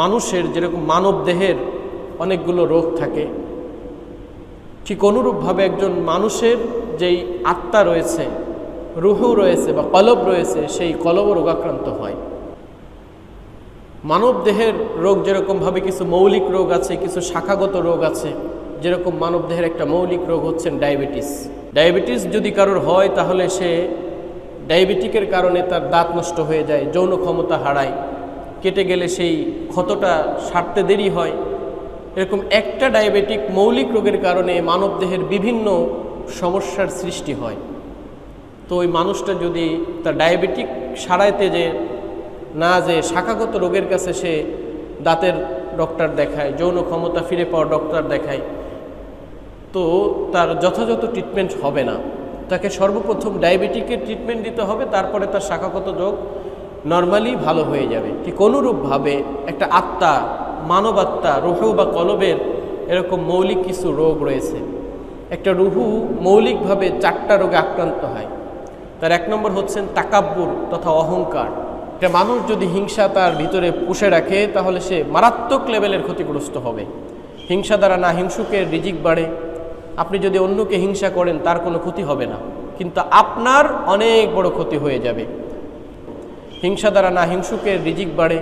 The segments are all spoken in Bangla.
মানুষের যেরকম মানব দেহের অনেকগুলো রোগ থাকে, ঠিক অনুরূপভাবে একজন মানুষের যেই আত্মা রয়েছে, রুহু রয়েছে বা কলব রয়েছে, সেই কলব রোগাক্রান্ত হয়। মানব দেহের রোগ যেরকমভাবে কিছু মৌলিক রোগ আছে, কিছু শাখাগত রোগ আছে। যেরকম মানব দেহের একটা মৌলিক রোগ হচ্ছেন ডায়াবেটিস। ডায়াবেটিস যদি কারোর হয় তাহলে সে ডায়াবেটিকের কারণে তার দাঁত নষ্ট হয়ে যায়, যৌন ক্ষমতা হারায়, কেটে গেলে সেই ক্ষতটা সারতে দেরি হয়। এরকম একটা ডায়াবেটিক মৌলিক রোগের কারণে মানব দেহের বিভিন্ন সমস্যার সৃষ্টি হয়। তো ওই মানুষটা যদি তার ডায়াবেটিক সারাইতে যে শাখাগত রোগের কাছে সে দাঁতের ডক্টর দেখায়, যৌন ক্ষমতা ফিরে পাওয়ার ডক্টর দেখায়, তো তার যথাযথ ট্রিটমেন্ট হবে না। তাকে সর্বপ্রথম ডায়াবেটিকের ট্রিটমেন্ট দিতে হবে, তারপরে তার শাখাগত রোগ নর্মালি ভালো হয়ে যাবে। ঠিক অনুরূপভাবে একটা আত্মা, মানব আত্মা, রুহু বা কলবের এরকম মৌলিক কিছু রোগ রয়েছে। একটা রুহু মৌলিকভাবে 4টা রোগে আক্রান্ত হয়। তার 1 নম্বর হচ্ছেন তাকাব্বুর তথা অহংকার। একটা মানুষ যদি হিংসা তার ভিতরে পুষে রাখে তাহলে সে মারাত্মক লেভেলের ক্ষতিগ্রস্ত হবে। হিংসা দ্বারা না হিংসুকের রিজিক বাড়ে। আপনি যদি অন্যকে হিংসা করেন তার কোনো ক্ষতি হবে না, কিন্তু আপনার অনেক বড় ক্ষতি হয়ে যাবে। হিংসা দ্বারা না হিংসুকের রিজিক বাড়ে।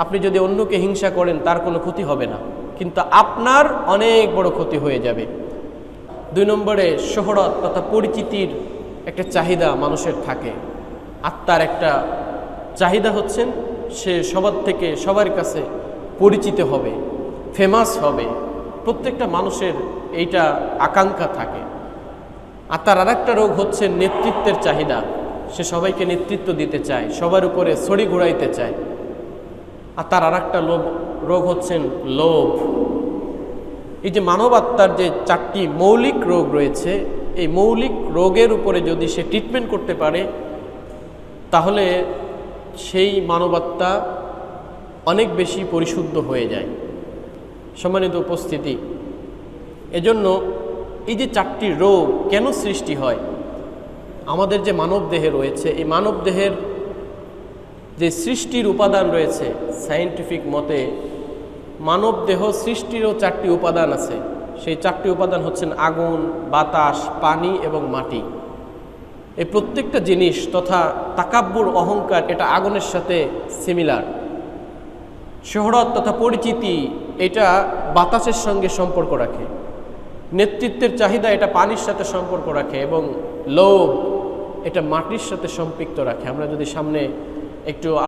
আপনি যদি অন্যকে হিংসা করেন তার কোনো ক্ষতি হবে না, কিন্তু আপনার অনেক বড় ক্ষতি হয়ে যাবে। 2 নম্বরে শোহরত তথা পরিচিতির একটা চাহিদা মানুষের থাকে। আত্মার একটা চাহিদা হচ্ছেন সে সবার থেকে সবার কাছে পরিচিত হবে, ফেমাস হবে। প্রত্যেকটা মানুষের এইটা আকাঙ্ক্ষা থাকে। আত্মার আরেকটা রোগ হচ্ছে নেতৃত্বের চাহিদা। সে সবাইকে নেতৃত্ব দিতে চায়, সবার উপরে ছড়ি ঘুরাইতে চায়। আর তার আরেকটা রোগ হচ্ছেন লোভ। এই যে মানব আত্মার যে 4টি মৌলিক রোগ রয়েছে, এই মৌলিক রোগের উপরে যদি সে ট্রিটমেন্ট করতে পারে তাহলে সেই মানবাত্মা অনেক বেশি পরিশুদ্ধ হয়ে যায়। সম্মানিত উপস্থিতি, এজন্য এই যে 4টি রোগ কেন সৃষ্টি হয়, আমাদের যে মানব দেহে রয়েছে, এই মানব দেহের যে সৃষ্টির উপাদান রয়েছে, সায়েন্টিফিক মতে মানব দেহ সৃষ্টিরও 4টি উপাদান আছে। সেই 4টি উপাদান হচ্ছেন আগুন, বাতাস, পানি এবং মাটি। এই প্রত্যেকটা জিনিস তথা তাকাব্বুর অহংকার এটা আগুনের সাথে সিমিলার। শোহরত তথা পরিচিতি এটা বাতাসের সঙ্গে সম্পর্ক রাখে। নেতৃত্বের চাহিদা এটা পানির সাথে সম্পর্ক রাখে, এবং লোভ এটা মাটির সাথে সম্পৃক্ত রাখে। আমরা যদি সামনে একটু